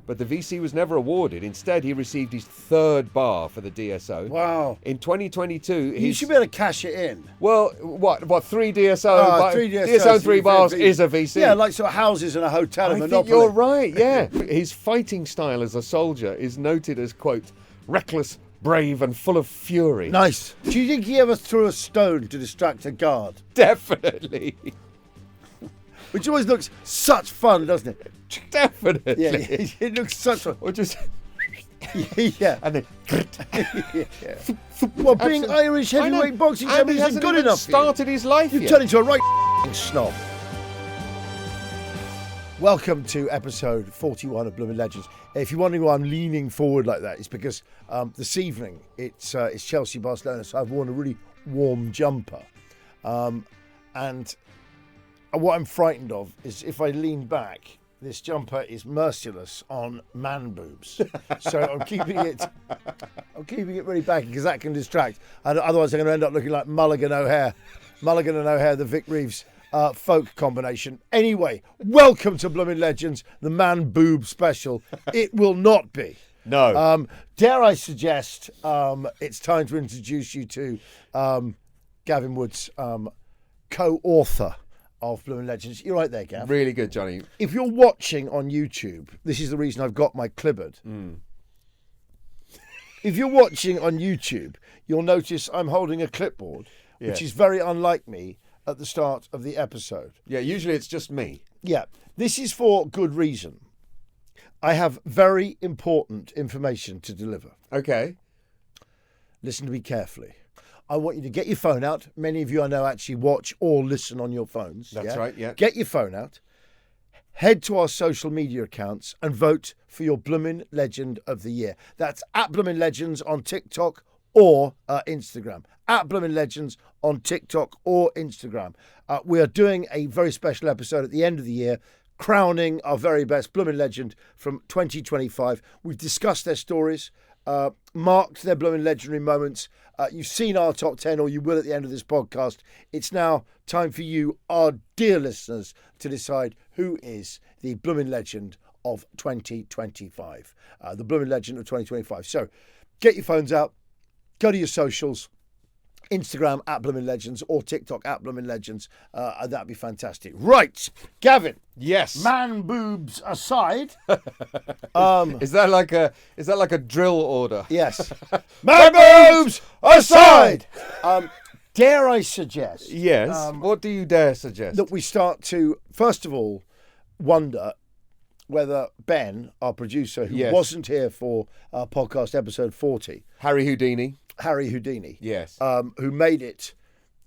but the VC was never awarded. Instead, he received his third bar for the DSO. Wow. In 2022, You should be able to cash it in. Well, what, 3 DSO? 3 DSOs. DSO and 3 bars is a VC. Yeah, like sort of houses in a hotel in I Monopoly. think you're right, yeah. His fighting style as a soldier is noted as, quote, reckless, brave and full of fury. Nice. Do you think he ever threw a stone to distract a guard? Definitely. Which always looks such fun, doesn't it? Definitely. Yeah, it looks such fun. Or just... Yeah. And then... Yeah. Well, being Irish heavyweight boxing champion isn't good enough. Started his life You've yet. turned into a right snob. Welcome to episode 41 of Bloomin Legends. If you're wondering why I'm leaning forward like that, it's because this evening it's Chelsea-Barcelona, so I've worn a really warm jumper. And what I'm frightened of is if I lean back, this jumper is merciless on man boobs. So I'm keeping it really back because that can distract. And otherwise I'm going to end up looking like Mulligan O'Hare, the Vic Reeves folk combination. Anyway, welcome to Bloomin Legends, the man boob special. It will not be. No. Dare I suggest it's time to introduce you to Gavin Wood's co-author of Bloomin Legends. You're right there, Gav. Really good, Johnny. If you're watching on YouTube, this is the reason I've got my clipboard. If you're watching on YouTube, you'll notice I'm holding a clipboard, which is very unlike me at the start of the episode. Yeah, usually it's just me. Yeah, this is for good reason. I have very important information to deliver. Okay. Listen to me carefully. I want you to get your phone out. Many of you I know actually watch or listen on your phones. That's right, yeah. Get your phone out. Head to our social media accounts and vote for your Bloomin Legend of the Year. That's at Bloomin Legends on TikTok or Instagram. At Bloomin Legends on TikTok or Instagram. We are doing a very special episode at the end of the year, crowning our very best Bloomin Legend from 2025. We've discussed their stories, marked their Bloomin Legendary moments. You've seen our top 10, or you will at the end of this podcast. It's now time for you, our dear listeners, to decide who is the Bloomin Legend of 2025. The Bloomin Legend of 2025. So get your phones out, go to your socials, Instagram at Bloomin Legends or TikTok at Bloomin Legends. That'd be fantastic. Right, Gavin. Yes. Man boobs aside. Is that like a drill order? Yes. Man boobs aside. Dare I suggest? Yes. What do you dare suggest? That we start to first of all wonder whether Ben, our producer, who wasn't here for our podcast episode 40, Harry Houdini, yes, who made it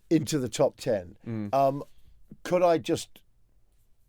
into the top 10, could I just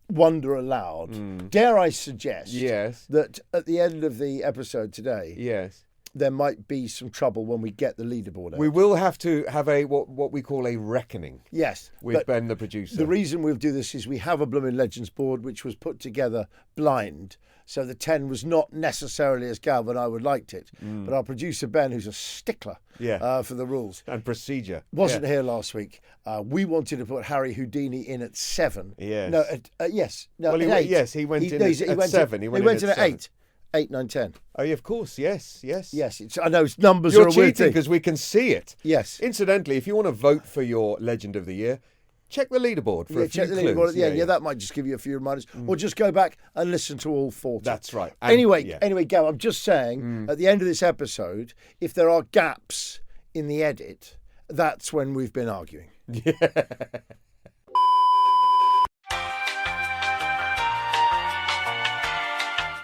wonder aloud, dare I suggest that at the end of the episode today, there might be some trouble when we get the leaderboard out. We will have to have a what we call a reckoning. Yes. With Ben, the producer. The reason we'll do this is we have a Bloomin Legends board which was put together blind. So the 10 was not necessarily as Gav and I would liked it. But our producer Ben, who's a stickler for the rules and procedure, wasn't here last week. We wanted to put Harry Houdini in at 7. Yes. No, yes. No, well, at 8. Yes, he went in at 7. He went in at 8. 8, 9, 10. Oh, yeah, of course, yes. I know numbers You're are a weird cheating thing. because we can see it. Yes. Incidentally, if you want to vote for your Legend of the Year, check the leaderboard for a few clues. Leaderboard. Yeah, that might just give you a few reminders. Or just go back and listen to all 40. That's right. And, anyway, Gav, I'm just saying, at the end of this episode, if there are gaps in the edit, that's when we've been arguing. Yeah.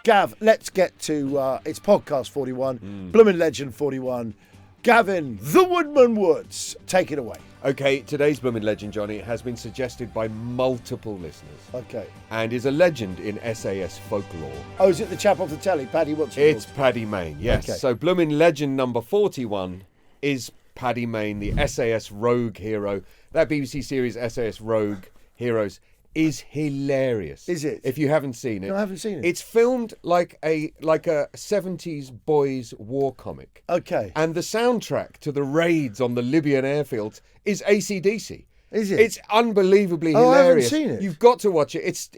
Gav, let's get to it's podcast 41, Bloomin Legend 41. Gavin, the Woodman Woods, take it away. Okay, today's Bloomin Legend, Johnny, has been suggested by multiple listeners. Okay. And is a legend in SAS folklore. Oh, is it the chap off the telly, Paddy? It's Paddy Mayne, yes. Okay. So Bloomin Legend number 41 is Paddy Mayne, the SAS rogue hero. That BBC series, SAS Rogue Heroes, is hilarious. Is it? If you haven't seen it. No, I haven't seen it. It's filmed like a 70s boys war comic. Okay. And the soundtrack to the raids on the Libyan airfields is AC/DC. Is it? It's unbelievably Oh, I haven't hilarious. seen it. You've got to watch it.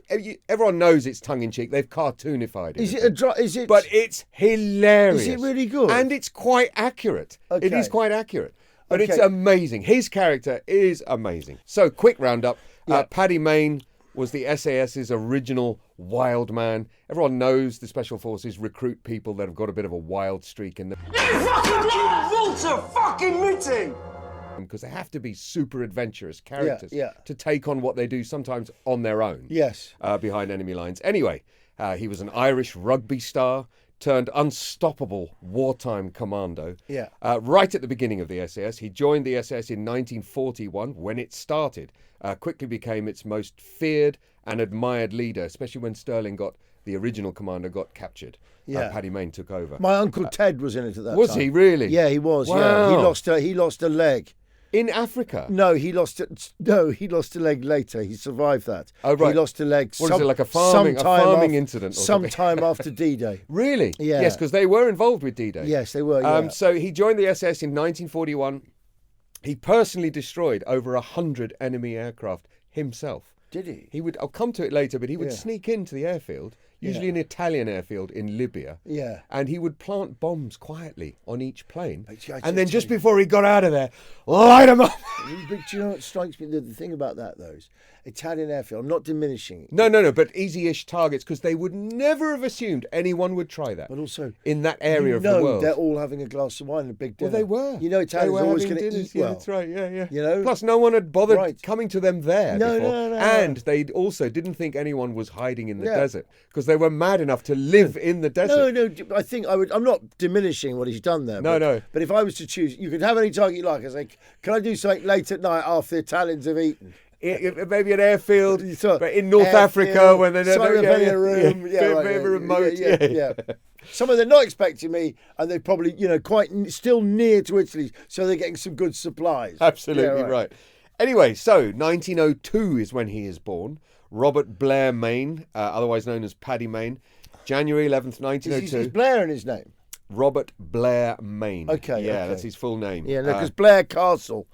Everyone knows it's tongue in cheek. They've cartoonified it. Is it? But it's hilarious. Is it really good? And it's quite accurate. It Okay. is quite accurate. But it's Okay. amazing. His character is amazing. So, quick roundup. Yeah. Paddy Mayne was the SAS's original wild man. Everyone knows the Special Forces recruit people that have got a bit of a wild streak in them. You fucking rules a fucking meeting! Because they have to be super adventurous characters yeah. to take on what they do, sometimes on their own. Yes. Behind enemy lines. Anyway, he was an Irish rugby star turned unstoppable wartime commando. Yeah. Right at the beginning of the SAS, he joined the SAS in 1941 when it started. Quickly became its most feared and admired leader, especially when the original commander, got captured. Yeah. Paddy Mayne took over. My Uncle Ted was in it at that time. Was he really? Yeah, he was. Wow. Yeah, he lost a leg. In Africa? No, he lost it. No, he lost a leg later. He survived that. Oh, right. He lost a leg. What is it, like a farming incident or something? Sometime after D-Day. Really? Yeah. Yes, because they were involved with D-Day. Yes, they were. Yeah. So he joined the SS in 1941. He personally destroyed over 100 enemy aircraft himself. Did he? I'll come to it later, but he would Yeah. sneak into the airfield, usually an Italian airfield in Libya. Yeah. And he would plant bombs quietly on each plane. I And then tell just you. before he got out of there, light them up. But do you know what strikes me? The thing about that, though, is Italian airfield. I'm not diminishing it. No, but easy-ish targets, because they would never have assumed anyone would try that. But also, in that area of the world. they're all having a glass of wine and a big dinner. Well, they were. You know, Italians They are were always having going to dinners. eat well. Yeah, that's right. Yeah. You know? Plus, no one had bothered Right. coming to them there No, before, no. and they also didn't think anyone was hiding in the Yeah. desert because they were mad enough to live in the desert. No. I think I'm not diminishing what he's done there. No. But if I was to choose, you could have any target you like. I say, can I do something late at night after the Italians have eaten? Maybe an airfield, So, but in North airfield, Africa when they're something yeah, in yeah, a room, yeah, very remote. Yeah. Somewhere they're not expecting me, and they're probably still near to Italy, so they're getting some good supplies. Absolutely Yeah, right. Anyway, so 1902 is when he is born. Robert Blair Mayne, otherwise known as Paddy Mayne, January 11th, 1902. Is Blair in his name? Robert Blair Mayne. Okay, Yeah, okay. that's his full name. Yeah, because Blair Castle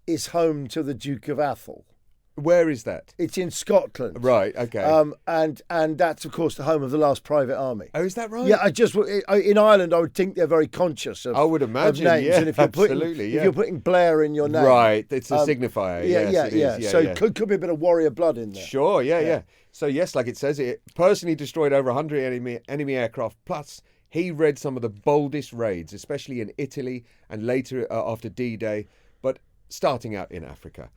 is home to the Duke of Atholl. Where is that? It's in Scotland. Right, okay. And that's of course the home of the last private army. Oh, is that right? Yeah, in Ireland I would think they're very conscious of I would imagine, of names. yeah, And if you're absolutely, if you're putting Blair in your name. Right, it's a signifier. Yes, it is. So Could be a bit of warrior blood in there. Sure, yeah. So yes, like it says, it personally destroyed over 100 enemy aircraft. Plus, he led some of the boldest raids, especially in Italy and later after D-Day, but starting out in Africa.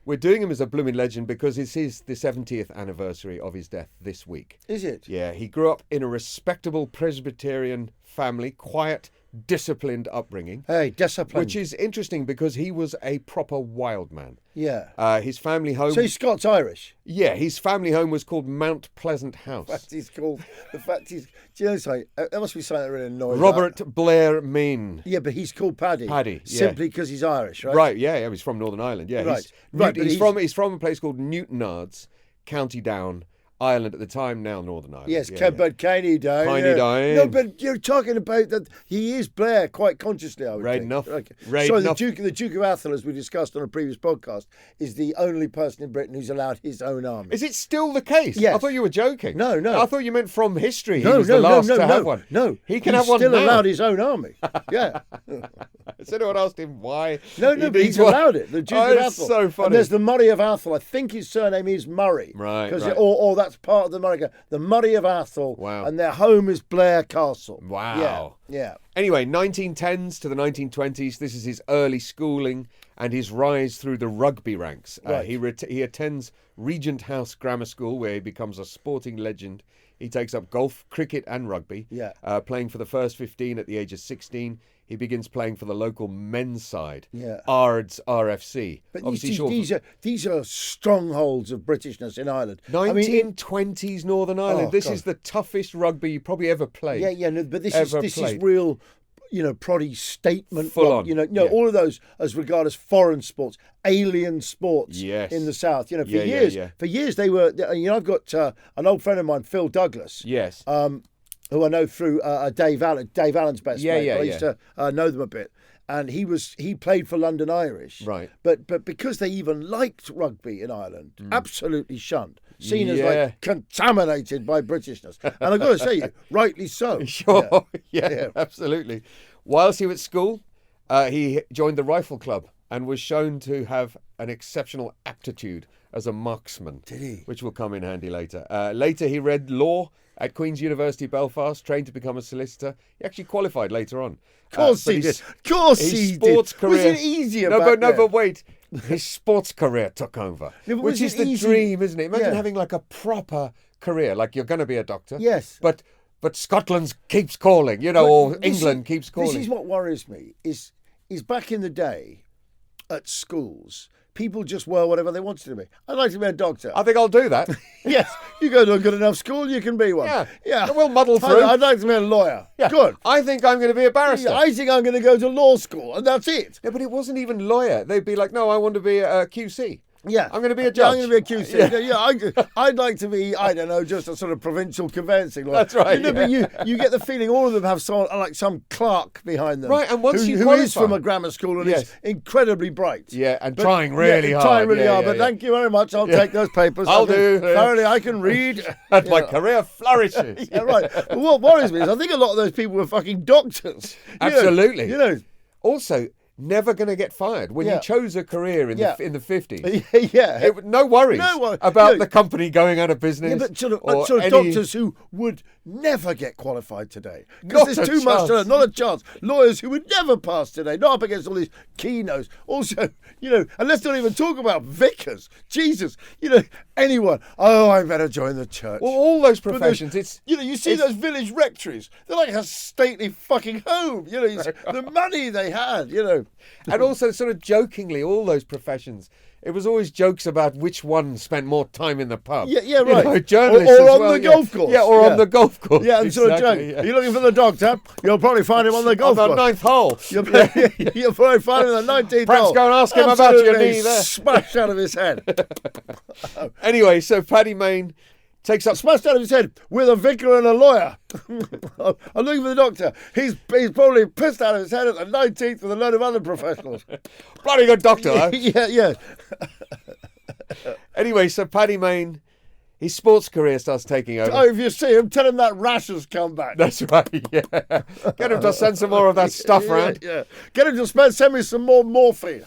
We're doing him as a Bloomin' Legend because it is the 70th anniversary of his death this week. Is it? Yeah, he grew up in a respectable Presbyterian family, quiet, disciplined upbringing. Hey, discipline. Which is interesting because he was a proper wild man. Yeah. His family home. So he's Scots-Irish. Yeah, his family home was called Mount Pleasant House. Do you know something? There must be something that really annoys Robert Blair Mayne. Yeah, but he's called Paddy. Paddy, yeah. Simply because he's Irish, right? Right, yeah, he's from Northern Ireland. Yeah, Right. He's from a place called Newtonards, County Down, Ireland at the time, now Northern Ireland. Yes, yeah, but Caney Down. Caney Down. No, but you're talking about that. He is Blair quite consciously, I would Right think. enough. Okay. Right Sorry, enough. the Duke of Atholl, as we discussed on a previous podcast, is the only person in Britain who's allowed his own army. Is it still the case? Yes. I thought you were joking. No. I thought you meant from history. He was the last to have one. No, He can he's have one still now. allowed his own army. Yeah. Has anyone asked him why? No, he but needs he's one? allowed it. The Duke Oh, of it's Atholl. so funny. And there's the Murray of Atholl. I think his surname is Murray. Right. Or that's part of the Murray. The Murray of Atholl. Wow. And their home is Blair Castle. Wow. Yeah. Anyway, 1910s to the 1920s, this is his early schooling and his rise through the rugby ranks. Right. He attends Regent House Grammar School, where he becomes a sporting legend. He takes up golf, cricket and rugby, Yeah. playing for the first 15 at the age of 16. He begins playing for the local men's side, Yeah. Ards RFC. But you Obviously, see, short these are strongholds of Britishness in Ireland. 1920s Northern Ireland. Oh, this God. is the toughest rugby you probably ever played. but this ever is played. real, proddy statement. Full on. No, Yeah. all of those as regard as foreign sports, alien sports Yes. in the South. For Yeah, years, yeah. for years they were. I've got an old friend of mine, Phil Douglas. Yes. who I know through Dave Allen. Dave Allen's best mate. Yeah, I used to know them a bit. And he played for London Irish. Right. But because they even liked rugby in Ireland, absolutely shunned. Seen as like contaminated by Britishness. And I've got to say, rightly so. Sure. Yeah, absolutely. Whilst he was at school, he joined the Rifle Club and was shown to have an exceptional aptitude as a marksman. Did he? Which will come in handy later. Later, he read law at Queen's University, Belfast, trained to become a solicitor. He actually qualified later on. Of course he did. Of course he did. Sports career. Was it easier but wait. His sports career took over, which is the easy? dream, isn't it? Imagine having like a proper career, like you're going to be a doctor. Yes. But Scotland keeps calling, or England keeps calling. This is what worries me, is back in the day at schools, people just were whatever they wanted to be. I'd like to be a doctor. I think I'll do that. Yes, you go to a good enough school, you can be one. Yeah. We'll muddle through. I'd like to be a lawyer. Yeah. Good. I think I'm going to be a barrister. I think I'm going to go to law school, and that's it. Yeah, but it wasn't even lawyer. They'd be like, no, I want to be a QC. Yeah. I'm going to be a judge. I'm going to be a QC. I'd like to be, I don't know, just a sort of provincial conveyancing lawyer. That's right. But you get the feeling all of them have some clerk behind them. Right, and once who is from a grammar school and is incredibly bright. Yeah, and trying really hard. Trying really hard, but thank you very much. I'll take those papers. I'll do. Thoroughly, I can read. And my career flourishes. Yeah, right. But what worries me is I think a lot of those people were fucking doctors. Absolutely. Also, never going to get fired when you chose a career in the 50s. Yeah. No worries about the company going out of business. Yeah, but sort of doctors who would never get qualified today. Because there's too much to learn. Not a chance. Lawyers who would never pass today. Not up against all these keynotes. Also, and let's not even talk about vicars. Jesus. Anyone. Oh, I better join the church. Well, all those professions. You see those village rectories. They're like a stately fucking home. The money they had, And also, sort of jokingly, all those professions, it was always jokes about which one spent more time in the pub. Yeah, right. Journalists or on the golf course. Yeah, or on the golf course. Yeah, and sort of joke. Are you looking for the doctor? You'll probably find him on the golf course. On the 9th hole. You'll probably find him on the 19th Perhaps hole. go and ask him about your knee there. Smashed out of his head. Anyway, so Paddy Mayne takes up... Smashed out of his head with a vicar and a lawyer. I'm looking for the doctor. He's probably pissed out of his head at the 19th with a load of other professionals. Bloody good doctor, though. Yeah. Anyway, so Paddy Mayne, his sports career starts taking over. Oh, if you see him, tell him that rash has come back. That's right, yeah. Get him to send some more of that stuff around. Yeah. Get him to send me some more morphine.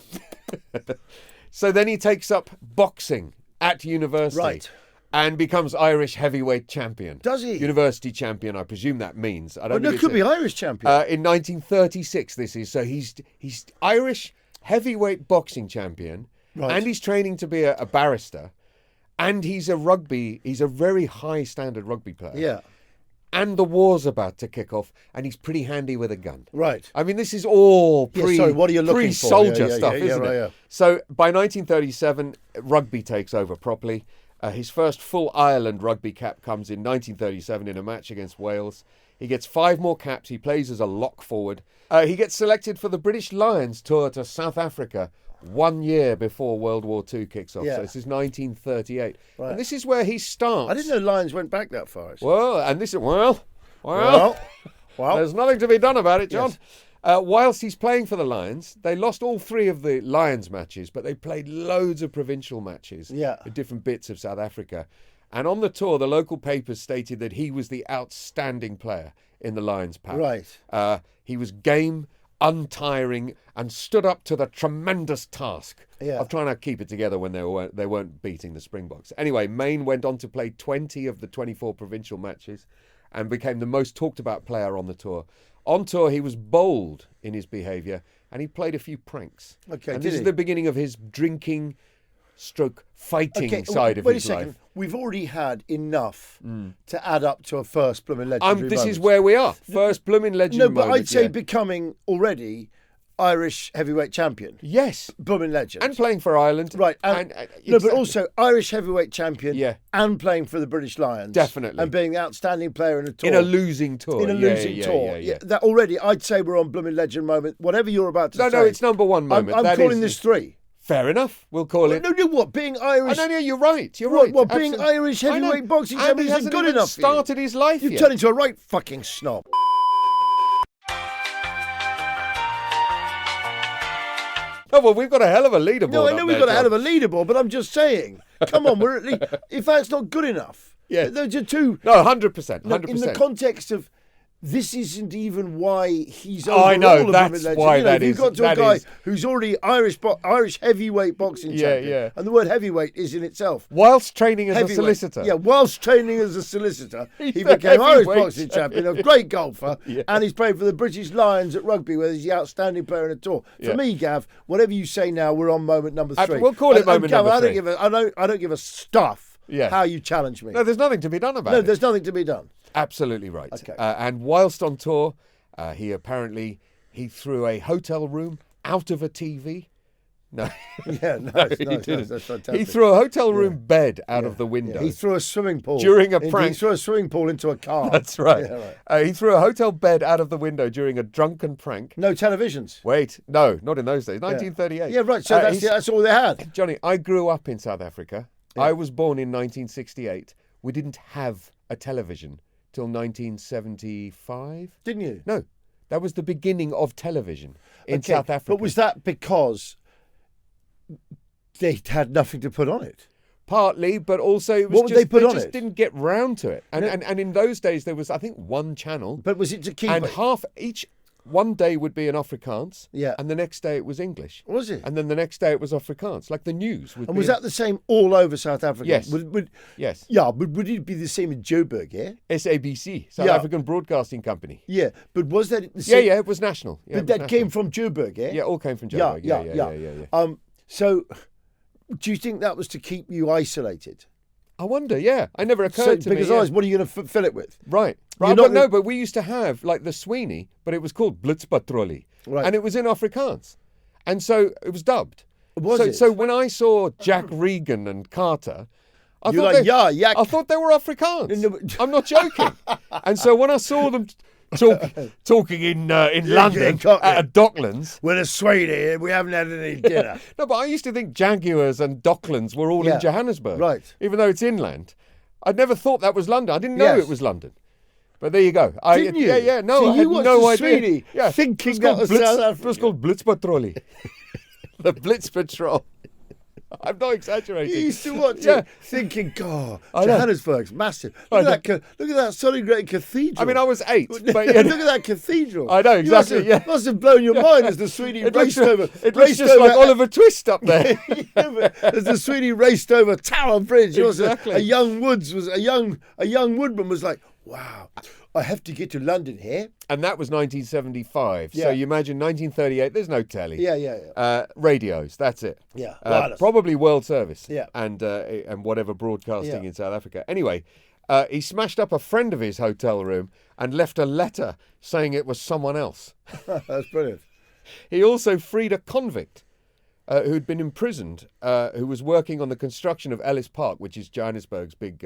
So then he takes up boxing at university. Right. And becomes Irish heavyweight champion. Does he? University champion, I presume that means. I don't know. It could be Irish champion. In 1936, this is. So he's Irish heavyweight boxing champion. Right. And he's training to be a barrister. And he's a very high standard rugby player. Yeah. And the war's about to kick off, and he's pretty handy with a gun. Right. I mean, this is all what are you looking for? Pre-soldier stuff, isn't it? Yeah. So by 1937, rugby takes over properly. His first full Ireland rugby cap comes in 1937 in a match against Wales. He gets 5 more caps. He plays as a lock forward. He gets selected for the British Lions tour to South Africa 1 year before World War II kicks off. Yeah. So this is 1938. Right. And this is where he starts. I didn't know Lions went back that far. Actually. Well, and this is, well, there's nothing to be done about it, John. Yes. Whilst he's playing for the Lions, they lost all 3 of the Lions matches, but they played loads of provincial matches in different bits of South Africa. And on the tour, the local papers stated that he was the outstanding player in the Lions pack. Right. He was game, untiring, and stood up to the tremendous task of trying to keep it together when they weren't beating the Springboks. Anyway, Mayne went on to play 20 of the 24 provincial matches and became the most talked about player on the tour. On tour, he was bold in his behaviour and he played a few pranks. Okay, and this is the beginning of his drinking fighting side of his life. Wait a second. We've already had enough to add up to a first Bloomin Legendary This is where we are. First Bloomin Legendary No, but I'd say becoming already Irish heavyweight champion. Yes. Bloomin Legends. And playing for Ireland. Right. No, but also Irish heavyweight champion and playing for the British Lions. Definitely. And being the outstanding player in a tour. In a losing tour. In a losing tour. Yeah. That already, I'd say we're on Bloomin Legend moment. Whatever you're about to say. No, it's number one moment. I'm calling this 3. Fair enough. We'll call it. No, what? Being Irish. No, you're right. You're What, right. what being Absolutely. Irish I know. heavyweight boxing And champion he isn't hasn't good even enough. started his life You've yet. turned into a right fucking snob. Oh, well, we've got a hell of a leaderboard. No, I know up we've there, got a hell John. of a leaderboard, but I'm just saying. Come on, we're at least. If that's not good enough, Yeah. those are two. No, 100%. No, 100%. in the context of this isn't even why he's Oh, I know, overall a that's Bloomin' Legend. why You know, that if you've is- got to a that guy is- who's already Irish heavyweight boxing Yeah, champion, yeah. and the word heavyweight is in itself. Whilst training as a Heavyweight. solicitor. Yeah, whilst training as a solicitor, he He's a became Irish heavyweight boxing champion, a great golfer, Yeah. and he's played for the British Lions at rugby, where he's the outstanding player in the tour. For Yeah. me, Gav, whatever you say now, we're on moment number 3. We'll call it moment Gav, number I don't 3. give a, I don't give a stuff Yeah. how you challenge me. No, there's nothing to be done about No, it. there's nothing to be done. Absolutely right. Okay. And whilst on tour, he apparently threw a hotel room out of a TV. No, Yeah, nice, he nice, didn't. that's fantastic. He threw a hotel room bed out of the window. Yeah, he threw a swimming pool During a He prank. threw a swimming pool into a car. That's right. Yeah, right. He threw a hotel bed out of the window during a drunken prank. No televisions. Wait, no, not in those days. 1938. Yeah, right. So he's- that's all they had. Johnny, I grew up in South Africa. I was born in 1968. We didn't have a television till 1975. Didn't you? No, that was the beginning of television in Okay, South Africa. But was that because they had nothing to put on it? Partly, but also it was What would just, they put on just it? didn't get round to it. And, No. and in those days there was, I think, one channel, But was it to keep and it? half each. One day would be in Afrikaans, Yeah. and the next day it was English. Was it? And then the next day it was Afrikaans, like the news. Would And be was in- that the same all over South Africa? Yes. Would, Yes. yeah, but would it be the same in Joburg, yeah? SABC, South Yeah. African Broadcasting Company. Yeah, but was that the Yeah, same? yeah, it was national. Yeah, But it was that national. came from Joburg, yeah? Yeah, all came from Yeah, Joburg. yeah. So, do you think that was to keep you isolated? I wonder, yeah. I never occurred to me. Because yeah. otherwise, what are you going to fill it with? Right. You're Right. not But no, gonna- but we used to have like the Sweeney, but it was called Blitzpatrollie. Right. And it was in Afrikaans. And so it was dubbed. Was so, it? So when I saw Jack Regan and Carter, I You're thought like, they, yeah, yeah. I thought they were Afrikaans. No, but- I'm not joking. And so when I saw them talking in London Cockney. at Docklands, We're a Swede, we haven't had any dinner. no, but I used to think Jaguars and Docklands were all Yeah. in Johannesburg, Right. Even though it's inland. I'd never thought that was London. I didn't know Yes. it was London. But there you go. Didn't you? Yeah. No, So I you had watched no the idea. Sweeney Yeah, thinking it was that called was Blitz, South It was Africa. called Blitzpatrollie. The Blitz Patrol. I'm not exaggerating. You used to watch Yeah. it, thinking, God, I know. Johannesburg's massive. I Look at that solid great cathedral. I mean, I was 8, but Look yeah. at that cathedral. I know, You must exactly, have, yeah. must have blown your mind as the Sweeney It raced looks, over. it looks raced just over, like Oliver Twist up there. as the Sweeney raced over Tower Bridge. Exactly. A young woodman was like, wow, I have to get to London here. And that was 1975. So Yeah. you imagine 1938, there's no telly. Yeah. Radios, that's it. Yeah, wireless. Probably World Service. Yeah. And whatever broadcasting Yeah. in South Africa. Anyway, he smashed up a friend of his hotel room and left a letter saying it was someone else. That's brilliant. He also freed a convict who'd been imprisoned, who was working on the construction of Ellis Park, which is Johannesburg's big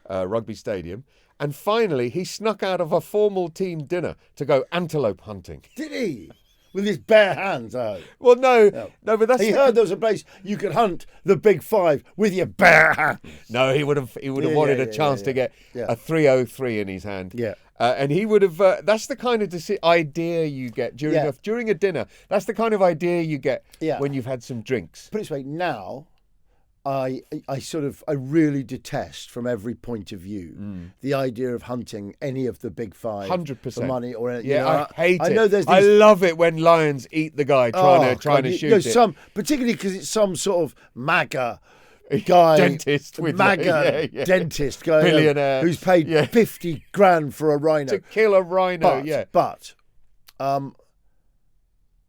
rugby stadium. And finally, he snuck out of a formal team dinner to go antelope hunting. Did he? With his bare hands, Well, no, but that's He heard there was a place you could hunt the big 5 with your bare hands. No, he would have wanted a chance to get a 303 in his hand. Yeah. And he would have. That's the kind of idea you get during a dinner. That's the kind of idea you get when you've had some drinks. Put it this way, now I really detest from every point of view the idea of hunting any of the big 5 100% for money or anything. Yeah, I hate it. I know there's I these, love it when lions eat the guy trying to shoot it. Particularly because it's some sort of MAGA guy, Dentist with MAGA dentist guy, billionaire who's paid 50 grand for a rhino to kill a rhino. But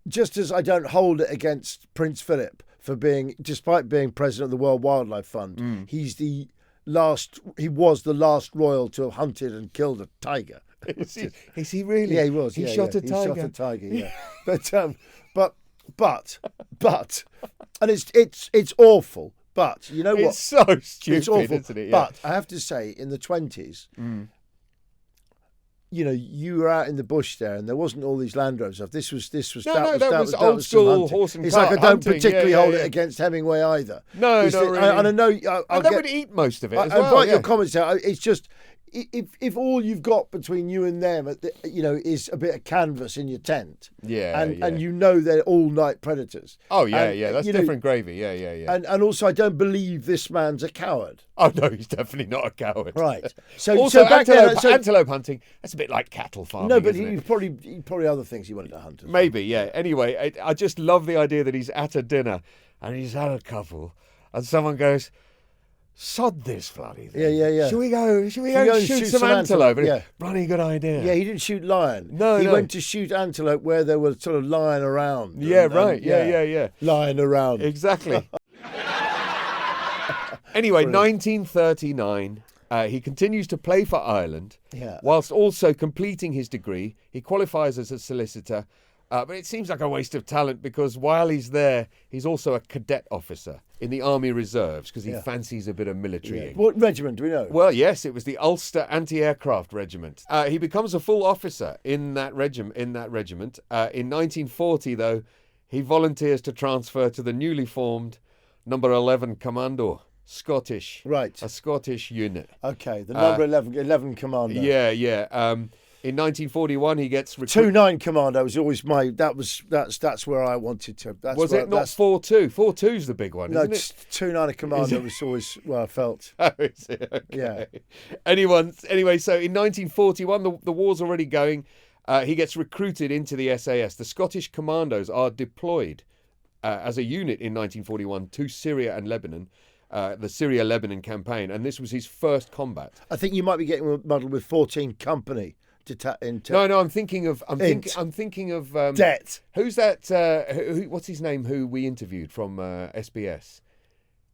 just as I don't hold it against Prince Philip for despite being president of the World Wildlife Fund, he was the last royal to have hunted and killed a tiger. Is he really? Yeah, he was. He shot a tiger. He shot a tiger. Yeah, but, and it's awful. But you know what? It's so stupid, It's awful. isn't it? Yeah. But I have to say, in the 20s, you were out in the bush there, and there wasn't all these Land Rovers stuff. This was that was old school horse and It's cart like I don't hunting. particularly hold it against Hemingway either. No, not really. And I know And they would eat most of it as I well. invite your comments out. It's just if all you've got between you and them, is a bit of canvas in your tent, and you know they're all night predators. Oh yeah, that's different gravy. Yeah. And also, I don't believe this man's a coward. Oh no, he's definitely not a coward. Right. So also, back antelope hunting. That's a bit like cattle farming. No, but isn't he probably other things he wanted to hunt. Maybe, yeah. Anyway, I just love the idea that he's at a dinner and he's had a couple, and someone goes, "Sod this bloody thing. Yeah. Should we go and shoot some antelope?" Yeah. Bloody good idea. Yeah, he didn't shoot lion. No, he went to shoot antelope where they were sort of lying around. Right. Yeah. Lying around. Exactly. Anyway, 1939. He continues to play for Ireland, whilst also completing his degree. He qualifies as a solicitor, but it seems like a waste of talent because while he's there, he's also a cadet officer in the Army Reserves because he fancies a bit of military. What regiment do we know? Well, yes, it was the Ulster Anti-Aircraft Regiment. He becomes a full officer in that regiment. In 1940, though, he volunteers to transfer to the newly formed Number 11 Commando. Scottish. Right. A Scottish unit. Okay, the number 11 Commando. Yeah. In 1941, he gets 2-9 Commando was always that's where I wanted to. Was it not 4-2? 4-2's the big one, isn't it? 2-9 Commando was always where I felt. Oh, is it? Okay. Yeah. Anyway, so in 1941, the war's already going. He gets recruited into the SAS. The Scottish Commandos are deployed as a unit in 1941 to Syria and Lebanon. The Syria-Lebanon campaign, and this was his first combat. I think you might be getting muddled with 14 Company. No, I'm thinking of Det. Who's that? What's his name? Who we interviewed from SBS?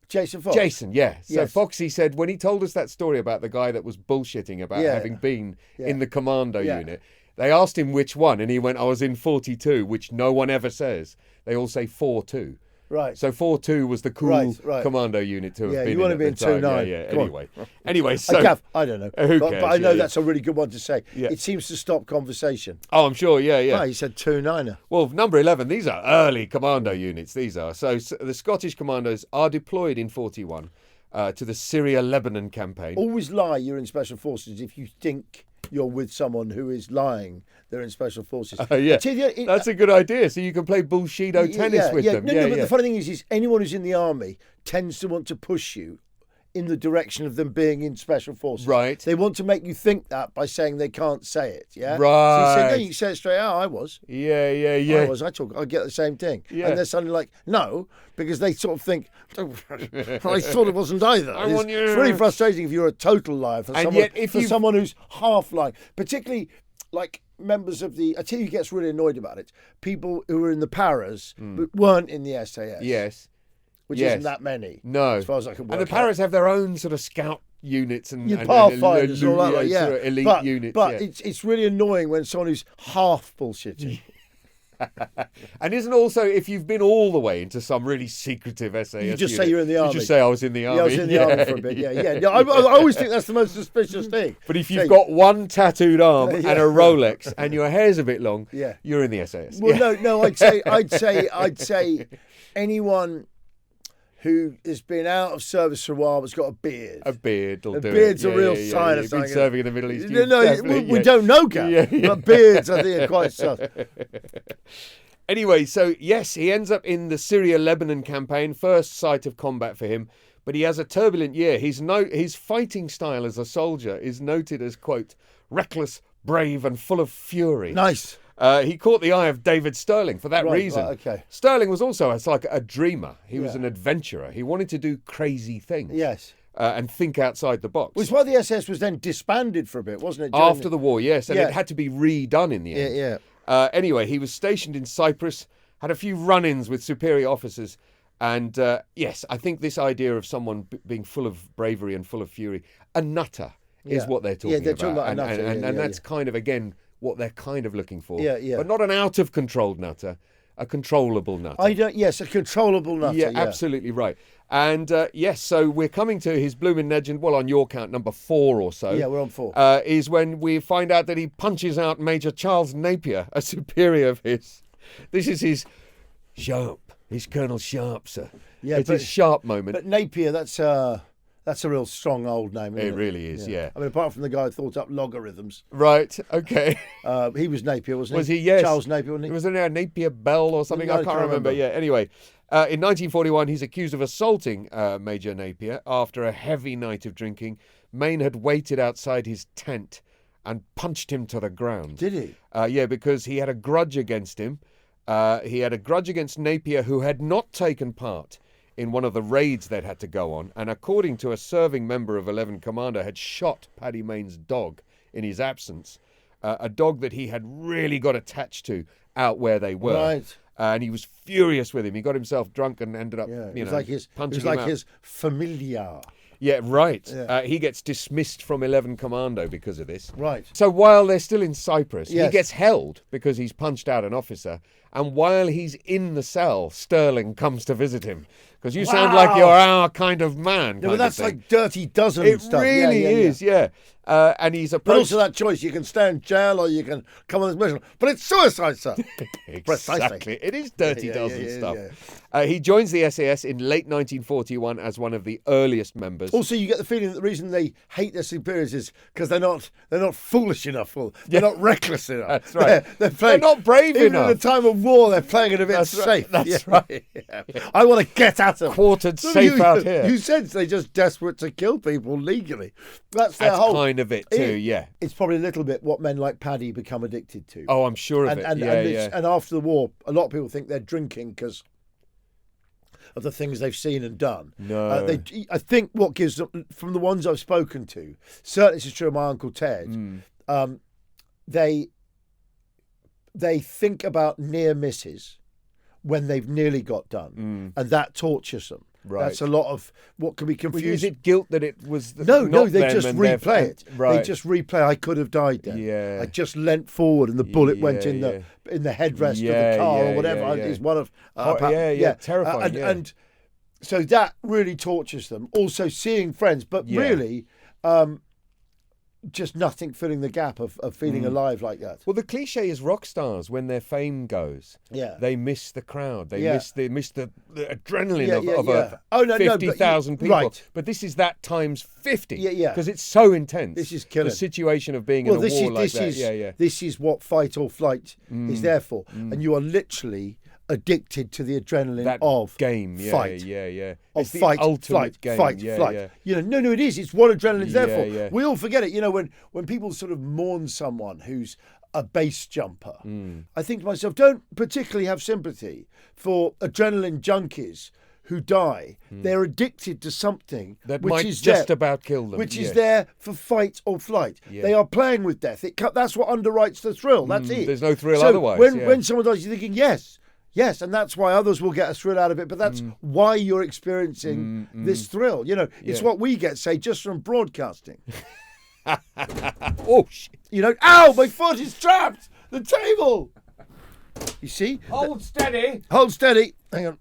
Jason Fox. Jason, yeah. So Yes. Foxy said when he told us that story about the guy that was bullshitting about having been in the Commando unit, they asked him which one, and he went, "I was in 42," which no one ever says. They all say 4-2. Right. So 4-2 was the cool right. Commando unit to have been you want to be in 2-9. Yeah. Anyway, so I don't know. Who but cares? I know that's a really good one to say. Yeah. It seems to stop conversation. Oh, I'm sure. Yeah. Oh, he said 2-9er. Well, number 11. These are early Commando units. These are so the Scottish Commandos are deployed in 41 to the Syria-Lebanon campaign. Always lie. You're in Special Forces if you think you're with someone who is lying. They're in Special Forces. That's a good idea. So you can play bullshido tennis with them. No, but the funny thing is anyone who's in the army tends to want to push you in the direction of them being in Special Forces. Right. They want to make you think that by saying they can't say it. Yeah. Right. So you say, no, you say it straight out. I was. Yeah. I was. I get the same thing. Yeah. And they're suddenly like, no, because they sort of think, I thought it wasn't either. It's really frustrating if you're a total liar for someone who's half lying, particularly like members of I tell you who gets really annoyed about it. People who were in the paras but weren't in the SAS. Yes. Which isn't that many. No. As far as I can work And the paras have their own sort of scout units and pathfinders and all that. sort of elite units. But it's really annoying when someone who's half bullshitting. And isn't also if you've been all the way into some really secretive SAS you just unit, say you're in the army. You just say I was in the army. Yeah, I was in the army for a bit. Yeah. I always think that's the most suspicious thing. But if you've got one tattooed arm and a Rolex and your hair's a bit long, you're in the SAS. Well, no. I'd say anyone who has been out of service for a while but's got a beard. A beard will do it. Beard's a real sign of something. You've been serving in the Middle East. We don't know, Gav. But beards, I think, are quite sus. Anyway, so yes, he ends up in the Syria-Lebanon campaign, first sight of combat for him, but he has a turbulent year. His fighting style as a soldier is noted as, quote, reckless, brave and full of fury. Nice. He caught the eye of David Sterling for that reason. Right, okay. Sterling was also like a dreamer. He was an adventurer. He wanted to do crazy things. Yes. And think outside the box. Which is why the SS was then disbanded for a bit, wasn't it? After the war, yes. And it had to be redone in the end. Yeah. Anyway, he was stationed in Cyprus, had a few run-ins with superior officers. And yes, I think this idea of someone being full of bravery and full of fury, a nutter is what they're talking about. Yeah, they're talking about a nutter. And that's kind of, again, what they're kind of looking for. Yeah. But not an out-of-controlled nutter, a controllable nutter. Yes, a controllable nutter. Yeah, absolutely right. And yes, so we're coming to his Bloomin' Legend, well, on your count, number 4 or so. Yeah, we're on 4. Is when we find out that he punches out Major Charles Napier, a superior of his. This is his Colonel Sharp, sir. Yeah, it's his Sharp moment. But Napier, that's a real strong old name, isn't it? It really is, yeah. I mean, apart from the guy who thought up logarithms. Right, okay. He was Napier, wasn't he? Was he? Yes. Charles Napier, wasn't he? Wasn't there a Napier Bell or something? I can't remember. Yeah, anyway. In 1941, he's accused of assaulting Major Napier after a heavy night of drinking. Mayne had waited outside his tent and punched him to the ground. Did he? Yeah, because he had a grudge against him. He had a grudge against Napier, who had not taken part in one of the raids they'd had to go on, and according to a serving member of 11 Commando, had shot Paddy Mayne's dog in his absence, a dog that he had really got attached to out where they were. Right. And he was furious with him. He got himself drunk and ended up, punching him out. It was like his familiar. Yeah, right. Yeah. He gets dismissed from 11 Commando because of this. Right. So while they're still in Cyprus, he gets held because he's punched out an officer. And while he's in the cell, Sterling comes to visit him. Because you sound like you're our kind of man. Yeah, but that's like Dirty Dozen it stuff. It really is, yeah. And he's approached... But also that choice, you can stay in jail or you can come on this mission. But it's suicide, sir. Exactly. It is Dirty Dozen stuff. Yeah. He joins the SAS in late 1941 as one of the earliest members. Also, you get the feeling that the reason they hate their superiors is because they're not foolish enough or they're not reckless enough. That's right. They're not brave even enough. In a time of war, they're playing it a bit safe. That's right. Yeah. I want to get at them. Quartered safe out here. You said they're just desperate to kill people legally. That's their whole kind of it too. Yeah. It's probably a little bit what men like Paddy become addicted to. Oh, I'm sure of it. And after the war, a lot of people think they're drinking because of the things they've seen and done. No. I think what gives them, from the ones I've spoken to, certainly this is true of my Uncle Ted, they think about near misses when they've nearly got done, and that tortures them. Right. That's a lot of what can be confused. Is it guilt that it was No, they just replay it. Right. They just replay, I could have died then. Yeah. I just leant forward and the bullet went in the headrest of the car or whatever. Is one of terrifying. And so that really tortures them. Also seeing friends, but really just nothing filling the gap of feeling alive like that. Well, the cliche is rock stars, when their fame goes, they miss the crowd. They miss the adrenaline of 50,000 people. Right. But this is that times 50. Yeah. Because it's so intense. This is killing. The situation of being in a war like that. This is what fight or flight is there for. And you are literally addicted to the adrenaline of game, fight. It's the fight, ultimate game. Fight. Yeah. No, it is. It's what adrenaline's there for. Yeah. We all forget it. When people sort of mourn someone who's a base jumper, I think to myself, don't particularly have sympathy for adrenaline junkies who die. They're addicted to something that which might is just about kill them. Which is there for fight or flight. Yeah. They are playing with death. That's what underwrites the thrill. That's it. There's no thrill otherwise. When someone dies, you're thinking, yes, and that's why others will get a thrill out of it, but that's why you're experiencing this thrill. It's what we get, say, just from broadcasting. Oh, shit. Ow, my foot is trapped! The table! You see? Hold steady. Hold steady. Hang on.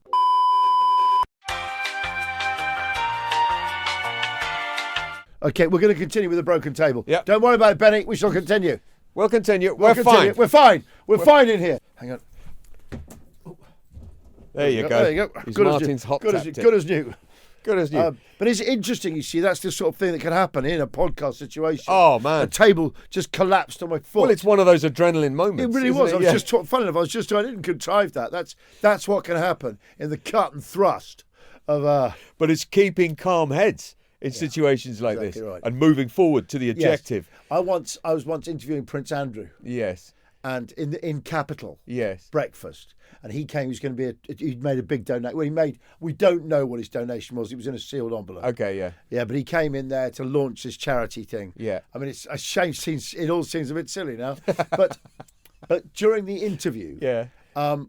Okay, we're going to continue with the broken table. Yep. Don't worry about it, Benny. We shall continue. We'll continue. We're fine. We're fine. We're fine in here. Hang on. There you go. There you go. Good Martin's hot good as new. Good as new. But it's interesting, you see, that's the sort of thing that can happen in a podcast situation. Oh, man. A table just collapsed on my foot. Well, it's one of those adrenaline moments. It really was. I didn't contrive that. That's what can happen in the cut and thrust of... But it's keeping calm heads in situations like this and moving forward to the objective. Yes. I was once interviewing Prince Andrew. Yes. And in Capital. Yes. Breakfast. And he came, he was going to be he'd made a big donation. Well, we don't know what his donation was. It was in a sealed envelope. Okay, yeah. Yeah, but he came in there to launch this charity thing. Yeah. I mean, it's a shame. It all seems a bit silly now. But during the interview, while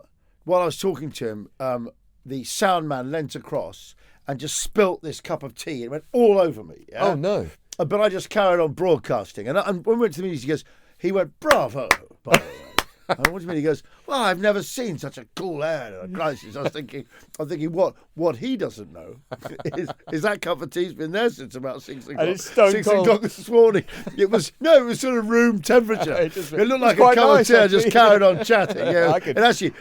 I was talking to him, the sound man leant across and just spilt this cup of tea. It went all over me. Yeah? Oh, no. But I just carried on broadcasting. And when we went to the music, he went, bravo, by the way. What do you mean? He goes, well, I've never seen such a cool air in a crisis. I'm thinking, what he doesn't know is that cup of tea's been there since about 6 o'clock. And it's stone 6 cold. o'clock this morning. It was sort of room temperature. It looked like a quite cup nice, of tea. I actually. just carried on chatting. Yeah, I could- and actually,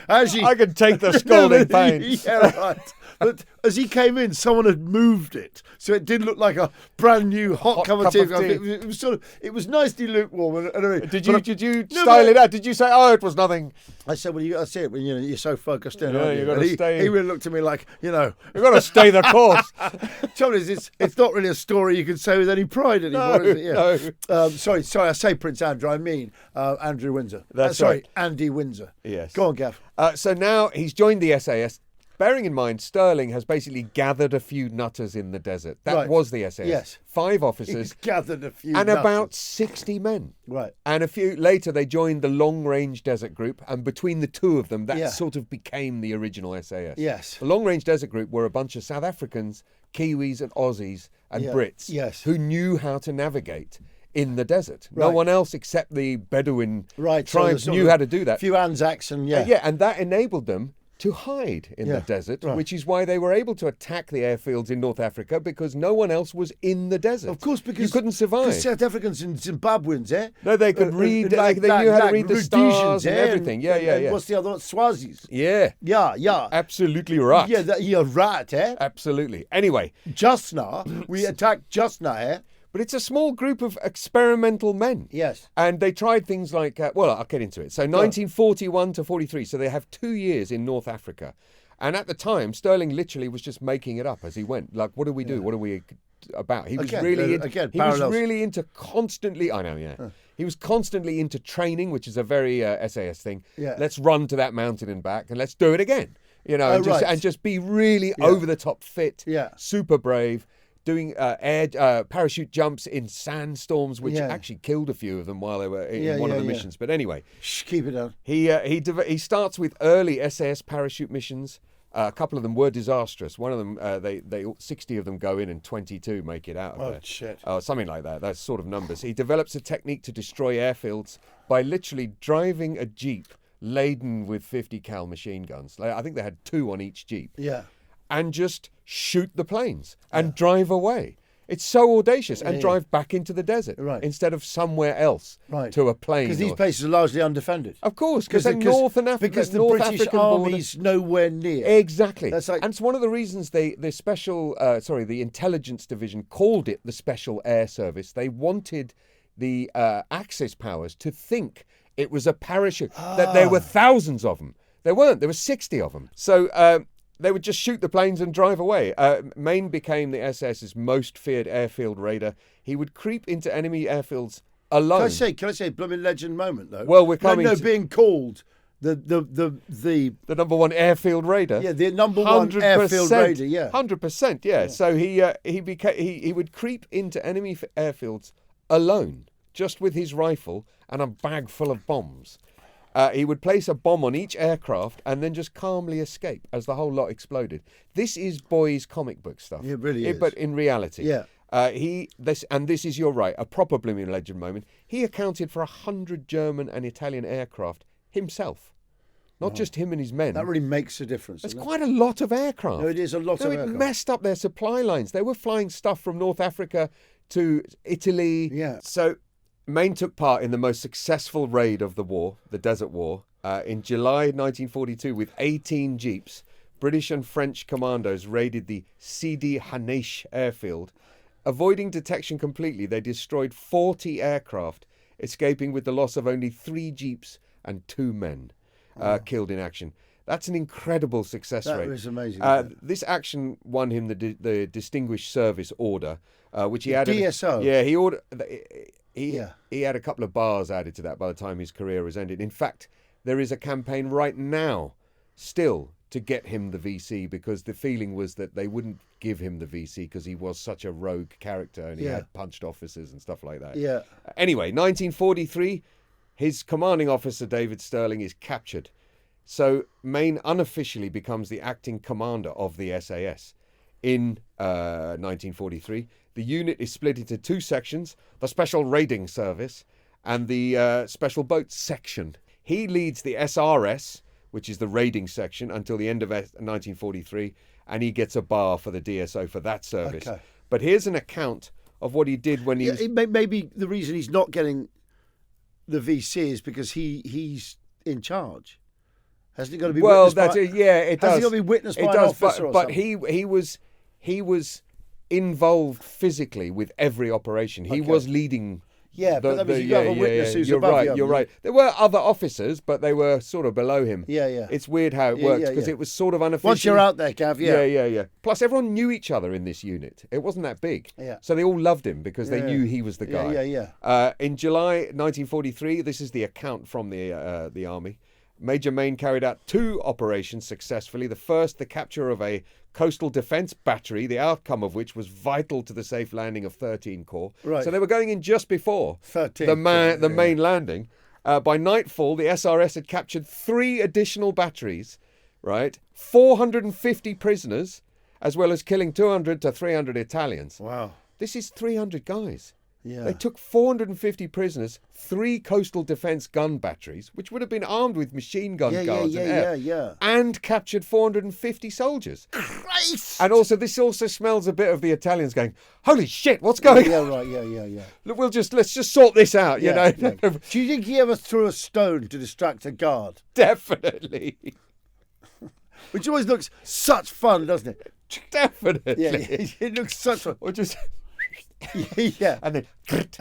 I can take the scalding pain. Yeah, right. But as he came in, someone had moved it, so it did look like a brand new hot cup of tea. It was it was nicely lukewarm. Did you style it out? Did you say, "Oh, it was nothing"? I said, "Well, you got to see it when you're so focused in." Yeah, aren't you you? got And to stay. He really looked at me like, You've got to stay the course. Trouble is, it's not really a story you can say with any pride anymore, is it? Yeah. No. Sorry, I say Prince Andrew. I mean Andrew Windsor. That's sorry, right. Andy Windsor. Yes. Go on, Gav. So now he's joined the SAS. Bearing in mind, Sterling has basically gathered a few nutters in the desert. That Right. was the SAS. Yes. 5 officers He's gathered a few and nutters. about 60 men. Right. And a few later, they joined the Long Range Desert Group, and between the two of them, that Yeah. sort of became the original SAS. Yes. The Long Range Desert Group were a bunch of South Africans, Kiwis, and Aussies and Yeah. Brits Yes. who knew how to navigate in the desert. No Right. one else except the Bedouin Right. so tribes there's knew sort how of to do that. A few Anzacs and And that enabled them to hide in Yeah, the desert, right. which is why they were able to attack the airfields in North Africa, because no one else was in the desert. Of course, because you couldn't survive. Because South Africans and Zimbabweans, eh? No, they could read. They knew how to read the stars and everything. Yeah. What's the other one? Swazis. Yeah, Yeah. absolutely right. Yeah, you're right, eh? Absolutely. Anyway, Just now, we attacked just now, eh? but it's a small group of experimental men. Yes. And they tried things like, I'll get into it. So 1941 to 43. So they have 2 years in North Africa. And at the time, Sterling literally was just making it up as he went. Like, what do we do? What are we about? He was really into constantly. I know, yeah. He was constantly into training, which is a very SAS thing. Yeah. Let's run to that mountain and back, and let's do it again. And just be really over the top fit. Yeah. Super brave. Doing parachute jumps in sandstorms, which Yeah. actually killed a few of them while they were in one of the missions. But anyway, Shh, keep it down. he starts with early SAS parachute missions. A couple of them were disastrous. One of them, they 60 of them go in and 22 make it out of there. Shit. Something like that. That's sort of numbers. He develops a technique to destroy airfields by literally driving a jeep laden with 50 cal machine guns. I think they had 2 on each jeep. Yeah. And just shoot the planes and drive away. It's so audacious. And drive back into the desert instead of somewhere else to a plane. Because these places are largely undefended. Of course, because they're North Africa. Because the North British African Army's nowhere near. Exactly. That's like, and it's one of the reasons the intelligence division called it the Special Air Service. They wanted the Axis powers to think it was a parachute, that there were thousands of them. There weren't. There were 60 of them. So they would just shoot the planes and drive away. Mayne became the SS's most feared airfield raider. He would creep into enemy airfields alone. Can I say Bloomin' Legend moment though? Well, we're coming to being called the number one airfield raider. Yeah, the number one airfield raider. Yeah, 100%. Yeah. So he would creep into enemy airfields alone, just with his rifle and a bag full of bombs. He would place a bomb on each aircraft and then just calmly escape as the whole lot exploded. This is boys' comic book stuff. It really is. But in reality, yeah. This is, you're right, a proper Bloomin' Legend moment. He accounted for 100 German and Italian aircraft himself, not just him and his men. That really makes a difference. That's quite a lot of aircraft. No, it is a lot of It aircraft. messed up their supply lines. They were flying stuff from North Africa to Italy. Yeah. So Mayne took part in the most successful raid of the war, the Desert War, in July 1942 with 18 jeeps. British and French commandos raided the Sidi Hanesh airfield. Avoiding detection completely, they destroyed 40 aircraft, escaping with the loss of only 3 jeeps and 2 men killed in action. That's an incredible success rate. That was amazing. This action won him the Distinguished Service Order, which he had. DSO. Yeah, he ordered. He had a couple of bars added to that by the time his career was ended. In fact, there is a campaign right now, still, to get him the VC, because the feeling was that they wouldn't give him the VC because he was such a rogue character and he had punched officers and stuff like that. Yeah. Anyway, 1943, his commanding officer, David Sterling, is captured. So Mayne unofficially becomes the acting commander of the SAS. In 1943, the unit is split into 2 sections, the Special Raiding Service and the Special Boats Section. He leads the SRS, which is the raiding section, until the end of 1943, and he gets a bar for the DSO for that service. Okay. But here's an account of what he did when he was... Maybe the reason he's not getting the VC is because he's in charge. Hasn't he got to be witnessed by... it does. Has he got to be witnessed by an officer or but something? he was involved physically with every operation. He was leading... Yeah, but that means you have a witness who's above you. You're right. There were other officers, but they were sort of below him. Yeah, yeah. It's weird how it worked because it was sort of unofficial. Once you're out there, Gav, Yeah. Plus, everyone knew each other in this unit. It wasn't that big. Yeah. So they all loved him because they knew he was the guy. Yeah. In July 1943, this is the account from the army. Major Mayne carried out 2 operations successfully. The first, the capture of a coastal defence battery, the outcome of which was vital to the safe landing of 13 Corps. Right. So they were going in just before 13, the main landing. By nightfall, the SRS had captured 3 additional batteries, right? 450 prisoners, as well as killing 200 to 300 Italians. Wow. This is 300 guys. Yeah. They took 450 prisoners, 3 coastal defence gun batteries, which would have been armed with machine gun guards and captured 450 soldiers. Christ! And also, this also smells a bit of the Italians going, holy shit, what's going on? Yeah. Look, let's just sort this out, you know. Yeah. Do you think he ever threw a stone to distract a guard? Definitely. Which always looks such fun, doesn't it? Definitely. Yeah, it looks such fun. Or just... yeah. And then with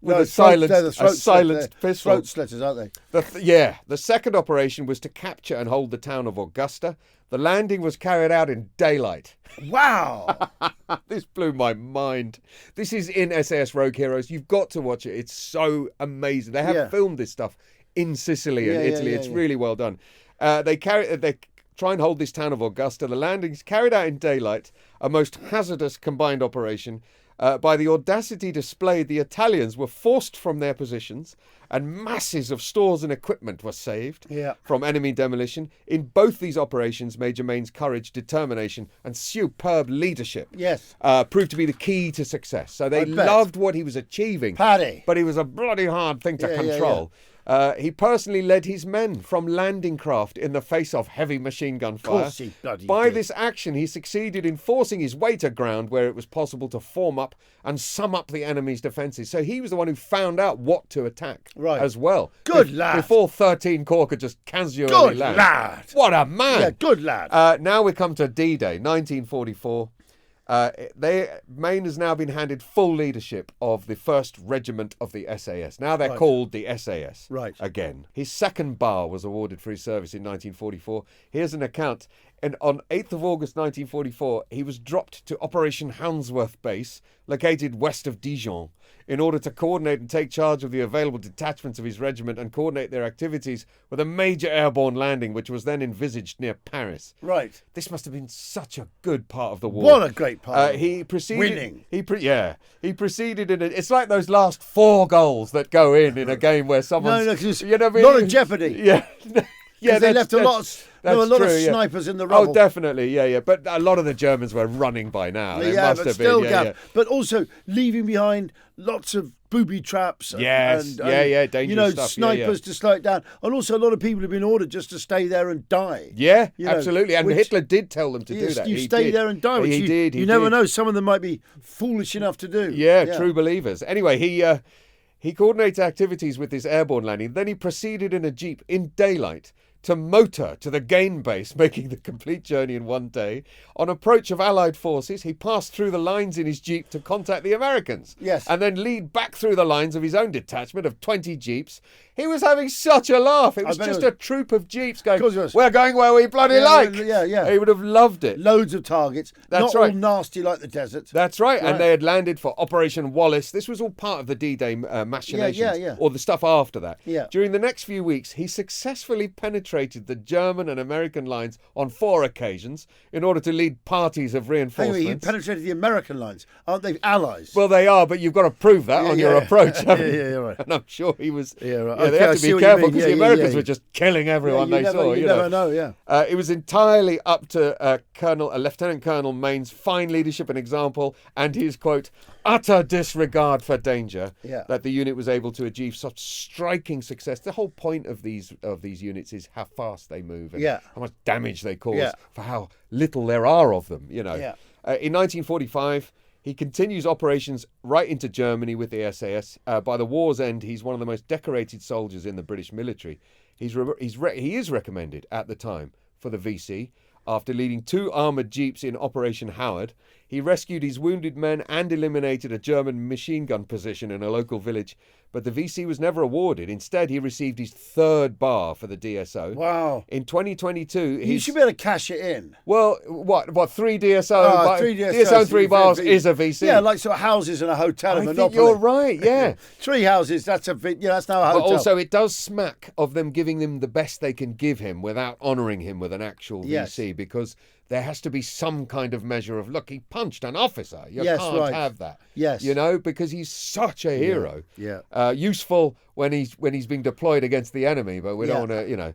No, a silenced pistol. Throat slitters, aren't The second operation was to capture and hold the town of Augusta. The landing was carried out in daylight. they? Wow. This blew my mind. This is in SAS Rogue Heroes. You've got to watch it. It's so amazing. They have filmed this stuff in Sicily and Italy. It's really well done. They try and hold this town of Augusta. The landing is carried out in daylight, a most hazardous combined operation. By the audacity displayed, the Italians were forced from their positions and masses of stores and equipment were saved from enemy demolition. In both these operations, Major Mayne's courage, determination and superb leadership proved to be the key to success. So they loved what he was achieving. Paddy. But he was a bloody hard thing to control. He personally led his men from landing craft in the face of heavy machine gun fire. Of course he bloody By did. this action, he succeeded in forcing his way to ground where it was possible to form up and sum up the enemy's defences. So he was the one who found out what to attack as well. Good lad. Before 13 Corps could just casually Good land. lad. What a man. Yeah, good lad. Now we come to D-Day, 1944. Mayne has now been handed full leadership of the 1st Regiment of the SAS. Now they're called the SAS again. His 2nd bar was awarded for his service in 1944. Here's an account. And on 8th of August 1944, he was dropped to Operation Houndsworth Base, located west of Dijon, in order to coordinate and take charge of the available detachments of his regiment and coordinate their activities with a major airborne landing, which was then envisaged near Paris. Right. This must have been such a good part of the war. What a great part. He proceeded... Winning. He proceeded in it's like those last 4 goals that go in a game where someone's... No, because you know what I mean? lot of jeopardy. Yeah. Yeah, they left a lot of snipers in the rubble. Oh, definitely, But a lot of the Germans were running by now. They must but have still, been. Gav. But also leaving behind lots of booby traps. Dangerous stuff. Snipers to slow it down. And also a lot of people have been ordered just to stay there and die. Yeah, absolutely. And Hitler did tell them to do that. You stay there and die, which you never know. Some of them might be foolish enough to do. Yeah, true believers. Anyway, he coordinated activities with this airborne landing. Then he proceeded in a jeep in daylight to motor to the Gain base, making the complete journey in one day. On approach of Allied forces, he passed through the lines in his jeep to contact the Americans. Yes. And then lead back through the lines of his own detachment of 20 jeeps. He was having such a laugh. It was just a troop of jeeps going, we're going where we bloody like. Yeah. He would have loved it. Loads of targets. That's not right. all nasty like the desert. That's right. And they had landed for Operation Wallace. This was all part of the D-Day machinations, or the stuff after that. Yeah. During the next few weeks, he successfully penetrated the German and American lines on 4 occasions in order to lead parties of reinforcements. Anyway, he penetrated the American lines. Aren't they allies? Well, they are, but you've got to prove that on your approach. Right. And I'm sure he was... Yeah, right. They have to be careful because the Americans were just killing everyone they saw. You never know. It was entirely up to Lieutenant Colonel Mayne's fine leadership and example and his, quote, utter disregard for danger Yeah. that the unit was able to achieve such striking success. The whole point of these units is how fast they move and Yeah. how much damage they cause Yeah. for how little there are of them, Yeah. In 1945, he continues operations right into Germany with the SAS. By the war's end, he's one of the most decorated soldiers in the British military. He is recommended at the time for the VC after leading 2 armoured jeeps in Operation Howard. He rescued his wounded men and eliminated a German machine gun position in a local village, but the VC was never awarded. Instead, he received his 3rd bar for the DSO. Wow. In 2022, You should be able to cash it in. well, what 3 DSO? 3 DSOs. DSO and 3 bars is a VC. Yeah, like sort of houses in a hotel in I think Monopoly. you're right, yeah. 3 houses, that's that's now a But hotel. also, it does smack of them giving him the best they can give him without honouring him with an actual Yes. VC, because there has to be some kind of measure of, look, he punched an officer. You Yes, can't right. have that. Yes. Because he's such a hero. Yeah. Useful when he's being deployed against the enemy, but we don't want to,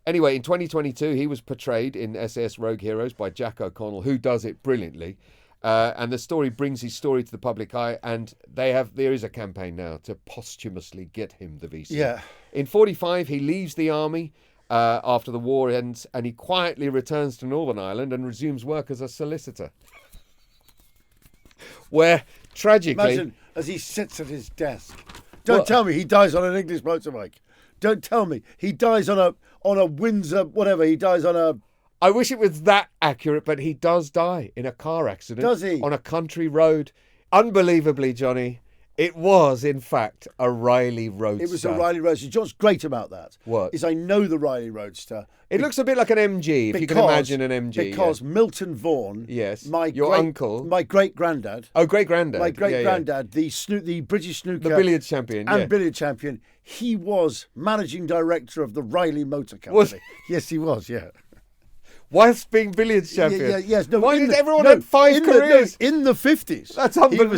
Anyway, in 2022, he was portrayed in SAS Rogue Heroes by Jack O'Connell, who does it brilliantly. And the story brings his story to the public eye, and there is a campaign now to posthumously get him the VC. Yeah. In 45, he leaves the army after the war ends, and he quietly returns to Northern Ireland and resumes work as a solicitor. Where, tragically... Imagine as he sits at his desk. Don't tell me he dies on an English motorbike. Don't tell me he dies on a Windsor, whatever. He dies on a... I wish it was that accurate, but he does die in a car accident. Does he? On a country road. Unbelievably, Johnny, it was, in fact, a Riley Roadster. It was a Riley Roadster. You know what's great about that? What? Is I know the Riley Roadster. It looks a bit like an MG, if you can imagine an MG. Because Milton Vaughan, Yes. my uncle. my great-granddad, Oh, great-granddad. my great-granddad, the British snooker... The billiards champion, and yeah. billiard champion, he was managing director of the Riley Motor Company. Was- Yes, he was, yeah. Whilst being billiards champion. Yes, no. Why in did the- everyone no, have 5 in careers? in the 50s. That's He unbelievable.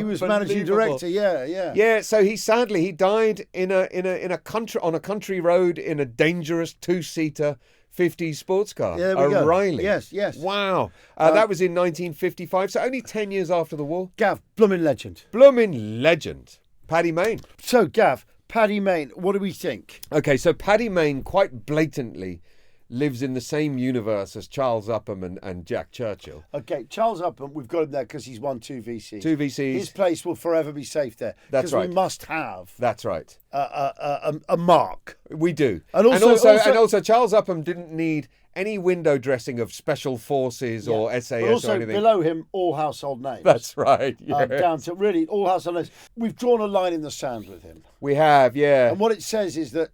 was managing director. Yeah. Yeah, so he died in a country road in a dangerous 2-seater 50s sports car. Yeah, there we go. Riley. Yes. Wow. That was in 1955, so only 10 years after the war. Gav, Bloomin Legend. Bloomin Legend. Paddy Mayne. So, Gav, Paddy Mayne, what do we think? Okay, so Paddy Mayne quite blatantly lives in the same universe as Charles Upham and Jack Churchill. Okay, Charles Upham, we've got him there because he's won 2 VCs. 2 VCs. His place will forever be safe there. That's right. Because we must have That's right. a mark. We do. And also- Charles Upham didn't need any window dressing of special forces or SAS But also or anything. below him, all household names. That's right. Yeah. Down to really all household names. We've drawn a line in the sand with him. We have, yeah. And what it says is that,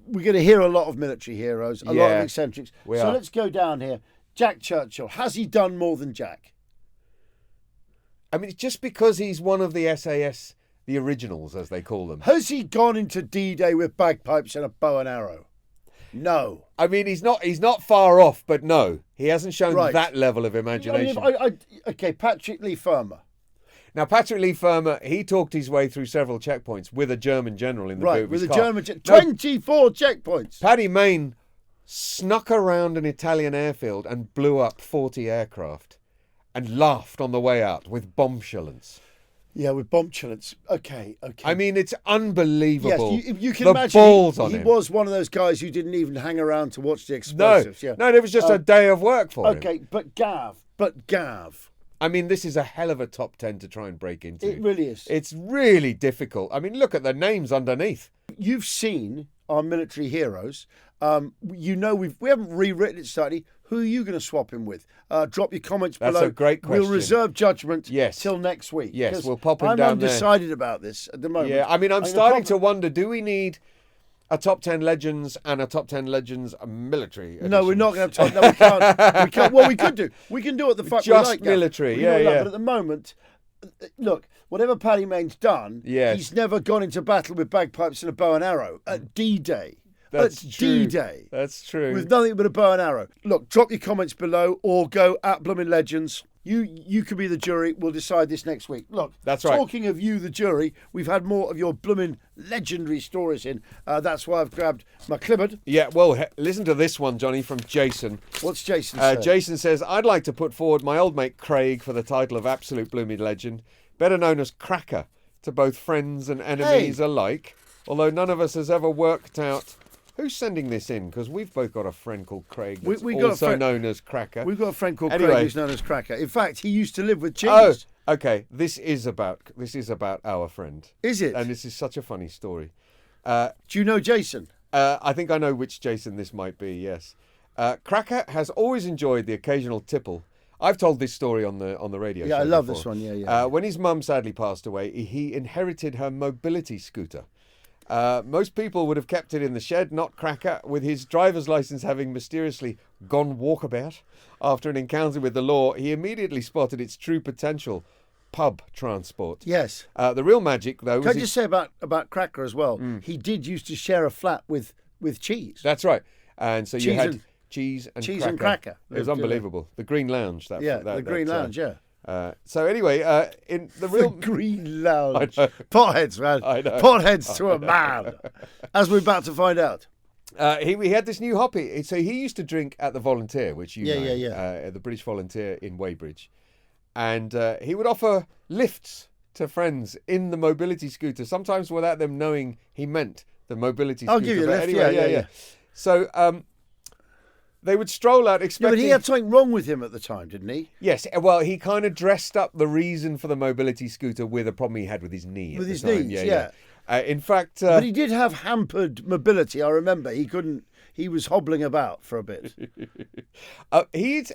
we're going to hear a lot of military heroes, a lot Yeah, of eccentrics. we So are. let's go down here. Jack Churchill. Has he done more than Jack? I mean, just because he's one of the SAS, the originals, as they call them. Has he gone into D-Day with bagpipes and a bow and arrow? No. I mean, he's not far off, but no. He hasn't shown Right. that level of imagination. Okay, Patrick Lee Firmer. Now, Patrick Lee Firmer, he talked his way through several checkpoints with a German general in the boot Right, of with his a car. German... No, 24 checkpoints. Paddy Mayne snuck around an Italian airfield and blew up 40 aircraft and laughed on the way out with bombshellance. Yeah, with bombchillants. Okay. I mean, it's unbelievable. Yes, you can the imagine balls on he him. was one of those guys who didn't even hang around to watch the No, explosives. Yeah. no, it was just a day of work for him. Okay, but Gav. I mean, this is a hell of a top 10 to try and break into. It really is. It's really difficult. I mean, look at the names underneath. You've seen our military heroes. We haven't rewritten it slightly. Who are you going to swap him with? Drop your comments That's below. a great question. We'll reserve judgment Yes. till next week. Yes, 'cause we'll pop him I'm down there. undecided about this at the moment. Yeah, I mean, I'm gonna starting pop- to wonder, do we need a top 10 legends and a top 10 legends military edition? No, we're not going to have time. No, we can't. We can't. Well, we could do. We can do what the fuck Just we like. military, We yeah, know that, yeah. But at the moment, look, whatever Paddy Mayne's done, Yes. he's never gone into battle with bagpipes and a bow and arrow at D-Day. That's at true. D-Day. That's true. With nothing but a bow and arrow. Look, drop your comments below or go at Bloomin Legends You could be the jury. We'll decide this next week. Look, That's right. Talking of you, the jury, we've had more of your Bloomin' Legendary stories in. That's why I've grabbed my clipboard. Yeah, well, listen to this one, Johnny, from Jason. What's Jason say? Jason says, I'd like to put forward my old mate Craig for the title of absolute Bloomin' Legend, better known as Cracker to both friends and enemies alike, although none of us has ever worked out who's sending this in, because we've both got a friend called Craig that's also known as Cracker. We've got a friend called Craig who's known as Cracker. In fact, he used to live with Cheese. Oh, okay. This is about our friend. Is it? And this is such a funny story. Do you know Jason? I think I know which Jason this might be, yes. Cracker has always enjoyed the occasional tipple. I've told this story on the radio show. Yeah, I love before. this one, yeah. When his mum sadly passed away, he inherited her mobility scooter. Most people would have kept it in the shed, not Cracker, with his driver's license having mysteriously gone walkabout. After an encounter with the law, he immediately spotted its true potential, pub transport. Yes. The real magic, though... Can I just say about Cracker as well? He did used to share a flat with Cheese. That's right. And so you had Cheese and Cracker. It was unbelievable. The Green Lounge. The Green Lounge, yeah. So anyway, in the real Green Lounge, potheads, man, I know. Potheads to a man, as we're about to find out. He had this new hobby. So he used to drink at the Volunteer, which you know, the British Volunteer in Weybridge, and he would offer lifts to friends in the mobility scooter, sometimes without them knowing he meant the mobility scooter. I'll give you a lift. Anyway, yeah. So they would stroll out expecting... Yeah, but he had something wrong with him at the time, didn't he? Yes, well, he kind of dressed up the reason for the mobility scooter with a problem he had with his knee. With his knees, yeah. In fact... but he did have hampered mobility, I remember. He was hobbling about for a bit.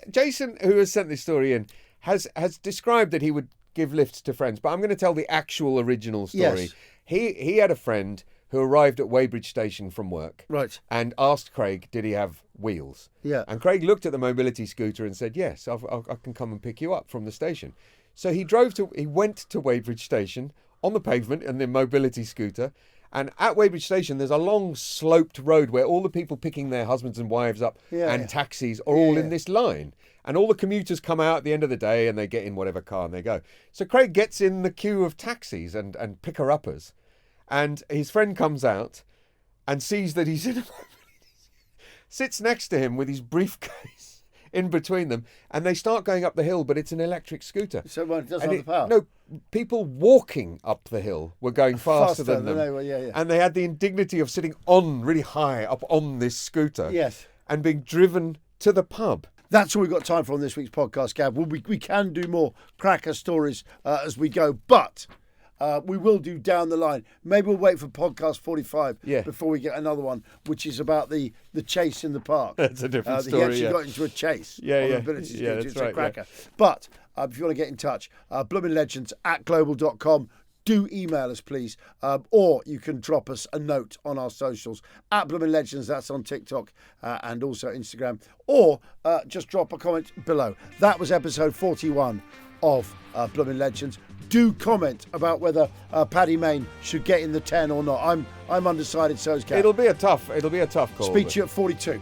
Jason, who has sent this story in, has described that he would give lifts to friends, but I'm going to tell the actual original story. Yes. He had a friend who arrived at Weybridge Station from work, right, and asked Craig, did he have wheels? Yeah. And Craig looked at the mobility scooter and said, yes, I can come and pick you up from the station. So he went to Weybridge Station on the pavement in the mobility scooter. And at Weybridge Station, there's a long sloped road where all the people picking their husbands and wives up taxis are all in this line. And all the commuters come out at the end of the day and they get in whatever car and they go. So Craig gets in the queue of taxis and picker-uppers. And his friend comes out and sees that he's in a sits next to him with his briefcase in between them, and they start going up the hill, but it's an electric scooter. So it doesn't have the power? No, people walking up the hill were going faster than them. They were, yeah. And they had the indignity of sitting on really high up on this scooter. Yes. And being driven to the pub. That's all we've got time for on this week's podcast, Gav. We can do more Cracker stories as we go, but... we will do down the line. Maybe we'll wait for podcast 45 before we get another one, which is about the chase in the park. That's a different story. He actually got into a chase. That's right. Cracker. But if you want to get in touch, bloominlegends@global.com. Do email us, please. Or you can drop us a note on our socials. Bloomin Legends, that's on TikTok and also Instagram. Or just drop a comment below. That was episode 41 of Bloomin Legends. Do comment about whether Paddy Mayne should get in the 10 or not. I'm undecided, so is Kat. It'll be a tough call. Speak to you at 42.